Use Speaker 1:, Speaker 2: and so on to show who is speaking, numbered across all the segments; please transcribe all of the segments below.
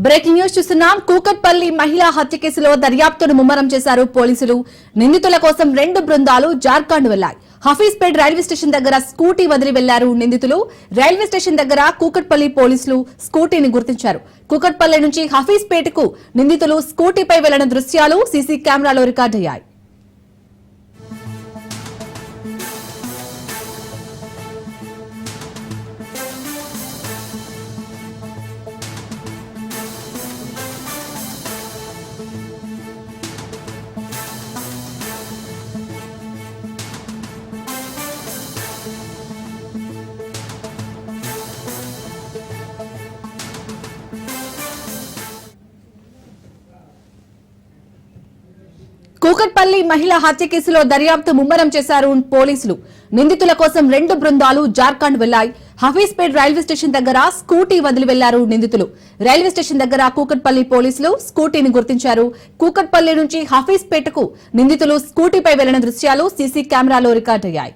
Speaker 1: Breaking news చూస్తున్నాం. కూకట్పల్లి మహిళా హత్య కేసులో దర్యాప్తును ముమ్మరం చేశారు పోలీసులు. నిందితుల కోసం 2 బృందాలు జార్ఖండ్ వెళ్లాయి. హఫీజ్పేట్ రైల్వే స్టేషన్ దగ్గర స్కూటీ వదిలి వెళ్లారు నిందితులు. రైల్వే స్టేషన్ దగ్గర కూకట్పల్లి పోలీసులు స్కూటీని గుర్తించారు. కూకట్పల్లి నుంచి హఫీజ్పేట్ కు నిందితులు స్కూటీపై వెళ్లిన దృశ్యాలు సీసీ కెమెరాలో రికార్డయ్యాయి. కూకట్పల్లి మహిళా హత్య కేసులో దర్యాప్తు ముమ్మరం చేశారు పోలీసులు. నిందితుల కోసం 2 బృందాలు జార్ఖండ్ వెళ్లాయి. హఫీజ్పేట్ రైల్వే స్టేషన్ దగ్గర స్కూటీ వదిలి వెళ్లారు నిందితులు. రైల్వే స్టేషన్ దగ్గర కూకట్పల్లి పోలీసులు స్కూటీని గుర్తించారు. కూకట్పల్లి నుంచి హఫీజ్పేట్ కు నిందితులు స్కూటీపై వెళ్లిన దృశ్యాలు సీసీ కెమెరాలో రికార్డయ్యాయి.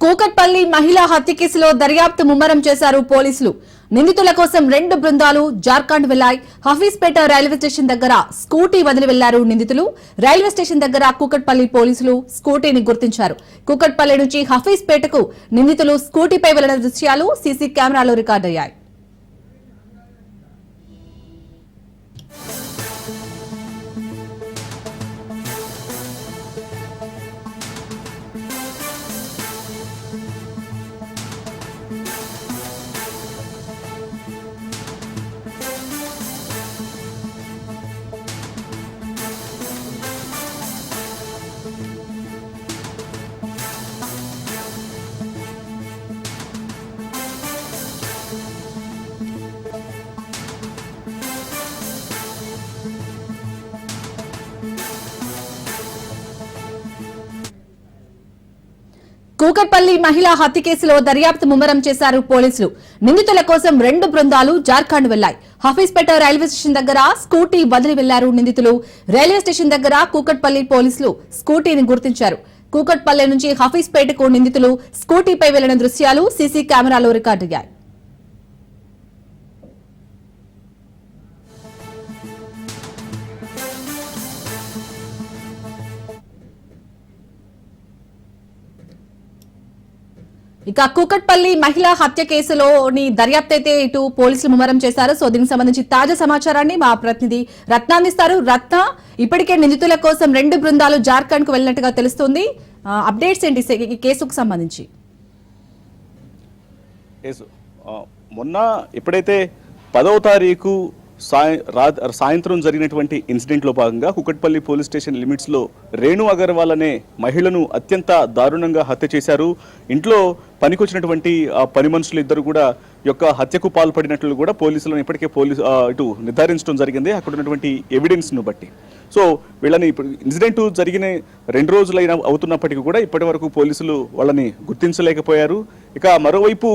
Speaker 1: కూకట్పల్లి మహిళా హత్య కేసులో దర్యాప్తు ముమ్మరం చేశారు పోలీసులు. నిందితుల కోసం 2 బృందాలు జార్ఖండ్ వెళ్లాయి. హఫీజ్పేట రైల్వే స్టేషన్ దగ్గర స్కూటీ వదిలి వెళ్లారు నిందితులు. రైల్వే స్టేషన్ దగ్గర కూకట్పల్లి పోలీసులు స్కూటీని గుర్తించారు. కూకట్పల్లి నుంచి హఫీజ్పేటకు నిందితులు స్కూటీపై వెళ్లిన దృశ్యాలు సీసీ కెమెరాలో రికార్డయ్యాయి. కూకట్పల్లి మహిళా హత్య కేసులో దర్యాప్తు ముమ్మరం చేశారు పోలీసులు. నిందితుల కోసం 2 బృందాలు జార్ఖండ్ వెళ్లాయి. హఫీజ్పేట రైల్వే స్టేషన్ దగ్గర స్కూటీ వదిలి వెళ్లారు నిందితులు. రైల్వే స్టేషన్ దగ్గర కూకట్పల్లి పోలీసులు స్కూటీని గుర్తించారు. కూకట్పల్లి నుంచి హఫీజ్పేటకు నిందితులు స్కూటీపై వెళ్లిన దృశ్యాలు సీసీ కెమెరాలో రికార్డయ్యాయి. ఇక కూకట్పల్లి మహిళా హత్య కేసులోని దర్యాప్తు అయితే ఇటు పోలీసులు ముమ్మరం చేశారు. సో దీనికి సంబంధించి తాజా సమాచారాన్ని మా ప్రతినిధి రత్న అందిస్తారు. రత్న, ఇప్పటికే నిందితుల కోసం 2 బృందాలు జార్ఖండ్ కు వెళ్ళినట్టుగా తెలుస్తోంది. అప్డేట్స్ ఏంటి ఈ కేసుకు సంబంధించి?
Speaker 2: మొన్న ఎప్పుడైతే 10వ తారీఖు సాయంత్రం జరిగినటువంటి ఇన్సిడెంట్ లో భాగంగా కూకట్పల్లి పోలీస్ స్టేషన్ లిమిట్స్ లో రేణు అగర్వాల్ అనే మహిళను అత్యంత దారుణంగా హత్య చేశారు. ఇంట్లో పనికొచ్చినటువంటి పని మనుషులు ఇద్దరు కూడా యొక్క హత్యకు పాల్పడినట్లు కూడా పోలీసులను ఇప్పటికే ఇటు నిర్ధారించడం జరిగింది అక్కడ ఉన్నటువంటి ఎవిడెన్స్ ను బట్టి. సో వీళ్ళని ఇప్పుడు ఇన్సిడెంట్ జరిగిన 2 రోజులైనా అవుతున్నప్పటికీ కూడా ఇప్పటి వరకు పోలీసులు వాళ్ళని గుర్తించలేకపోయారు. ఇక మరోవైపు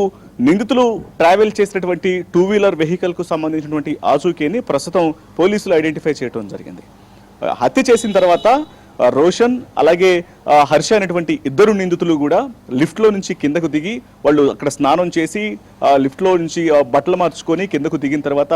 Speaker 2: నిందితులు ట్రావెల్ చేసినటువంటి 2 వీలర్ వెహికల్ కు సంబంధించినటువంటి ఆచూకీని ప్రస్తుతం పోలీసులు ఐడెంటిఫై చేయడం జరిగింది. హత్య చేసిన తర్వాత రోషన్ అలాగే హర్ష అనేటువంటి 2 నిందితులు కూడా లిఫ్ట్ లో నుంచి కిందకు దిగి వాళ్ళు అక్కడ స్నానం చేసి లిఫ్ట్ లో నుంచి బట్టలు మార్చుకొని కిందకు దిగిన తర్వాత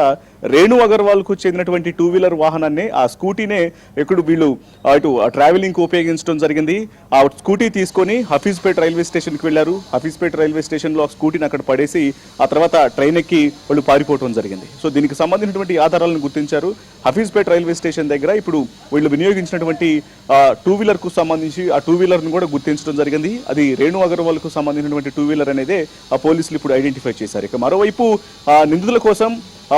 Speaker 2: రేణు అగర్వాల్ కు చెందినటువంటి 2 వీలర్ వాహనాన్ని ఆ స్కూటీనే ఇక్కడ వీళ్ళు ఇటు ట్రావెలింగ్ కు ఉపయోగించడం జరిగింది. ఆ స్కూటీ తీసుకొని హఫీజ్పేట్ రైల్వే స్టేషన్ కి వెళ్లారు. హఫీజ్పేట్ రైల్వే స్టేషన్ లో ఆ స్కూటీని అక్కడ పడేసి ఆ తర్వాత ట్రైన్ ఎక్కి వాళ్ళు పారిపోవడం జరిగింది. సో దీనికి సంబంధించినటువంటి ఆధారాలను గుర్తించారు. హఫీజ్పేట్ రైల్వే స్టేషన్ దగ్గర ఇప్పుడు వీళ్ళు వినియోగించినటువంటి 2 వీలర్ కు సంబంధించి ఆ 2 వీలర్ ను కూడా గుర్తించడం జరిగింది. అది రేణు అగర్వాల్ కు సంబంధించినటువంటి 2 వీలర్ అనేది ఆ పోలీసులు ఇప్పుడు ఐడెంటిఫై చేశారు. ఇక మరోవైపు నిందితుల కోసం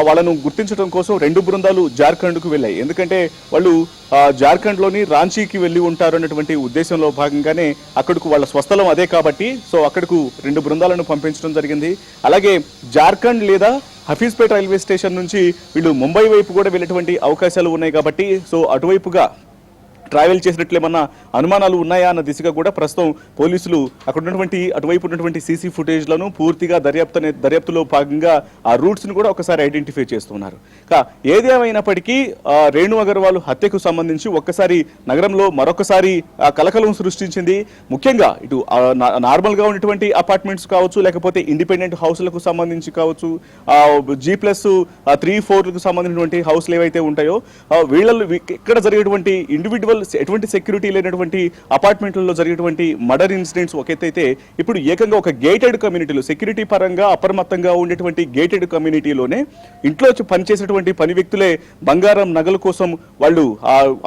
Speaker 2: వాళ్ళను గుర్తించడం కోసం 2 బృందాలు జార్ఖండ్కు వెళ్ళాయి. ఎందుకంటే వాళ్ళు జార్ఖండ్లోని రాంచీకి వెళ్ళి ఉంటారు అన్నటువంటి ఉద్దేశంలో భాగంగానే అక్కడకు వాళ్ళ స్వస్థలం అదే కాబట్టి సో అక్కడకు 2 బృందాలను పంపించడం జరిగింది. అలాగే జార్ఖండ్ లేదా హఫీజ్పేట్ రైల్వే స్టేషన్ నుంచి వీళ్ళు ముంబై వైపు కూడా వెళ్ళేటువంటి అవకాశాలు ఉన్నాయి కాబట్టి సో అటువైపుగా ట్రావెల్ చేసినట్లేమన్నా అనుమానాలు ఉన్నాయా అన్న దిశగా కూడా ప్రస్తుతం పోలీసులు అక్కడ ఉన్నటువంటి అటువైపు ఉన్నటువంటి సీసీ ఫుటేజ్లను పూర్తిగా దర్యాప్తులో భాగంగా ఆ రూట్స్ను కూడా ఒకసారి ఐడెంటిఫై చేస్తున్నారు. ఏది ఏమైనప్పటికీ రేణు అగర్వాల్ హత్యకు సంబంధించి ఒక్కసారి నగరంలో మరొకసారి కలకలం సృష్టించింది. ముఖ్యంగా ఇటు నార్మల్గా ఉన్నటువంటి అపార్ట్మెంట్స్ కావచ్చు, లేకపోతే ఇండిపెండెంట్ హౌస్లకు సంబంధించి కావచ్చు, G+3, 4లకు సంబంధించినటువంటి హౌస్లు ఏవైతే ఉంటాయో వీళ్ళలో ఇక్కడ జరిగేటువంటి ఇండివిజువల్ ఎటువంటి సెక్యూరిటీ లేనటువంటి అపార్ట్మెంట్లలో జరిగేటువంటి మర్డర్ ఇన్సిడెంట్స్ ఒకటైతే ఇప్పుడు ఏకంగా ఒక గేటెడ్ కమ్యూనిటీలో సెక్యూరిటీ పరంగా అప్రమత్తంగా ఉండేటువంటి గేటెడ్ కమ్యూనిటీలోనే ఇంట్లో పనిచేసేటువంటి పని వ్యక్తులే బంగారం నగల కోసం వాళ్ళు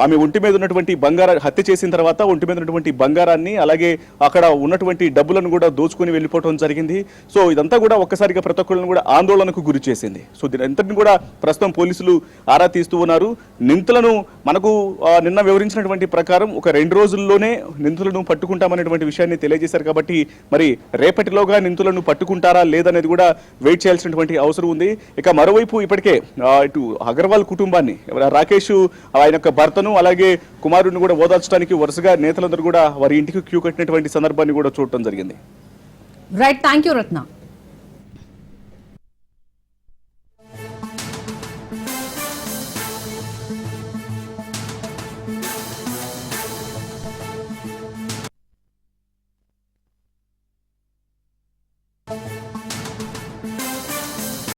Speaker 2: ఆమె ఒంటి మీద ఉన్నటువంటి హత్య చేసిన తర్వాత ఒంటి మీద ఉన్నటువంటి బంగారాన్ని అలాగే అక్కడ ఉన్నటువంటి డబ్బులను కూడా దోచుకుని వెళ్ళిపోవడం జరిగింది. సో ఇదంతా కూడా ఒక్కసారిగా ప్రతి ఒక్కళ్ళను కూడా ఆందోళనకు గురి చేసింది. సో దీనంతటిని కూడా ప్రస్తుతం పోలీసులు ఆరా తీస్తూ ఉన్నారు. నిందితులను మనకు నిన్న వివరించిన ప్రకారం ఒక 2 రోజుల్లోనే నిందితులను పట్టుకుంటామనేటువంటి విషయాన్ని తెలియజేశారు. కాబట్టి మరి రేపటిలోగా నిందితులను పట్టుకుంటారా లేదనేది కూడా వెయిట్ చేయాల్సినటువంటి అవసరం ఉంది. ఇక మరోవైపు ఇప్పటికే ఇటు అగర్వాల్ కుటుంబాన్ని రాకేష్ ఆయన యొక్క భర్తను అలాగే కుమారుడిని కూడా ఓదార్చడానికి వరుసగా నేతలందరూ కూడా వారి ఇంటికి క్యూ కట్టినటువంటి సందర్భాన్ని కూడా చూడటం జరిగింది.
Speaker 1: Right, thank you Ratna.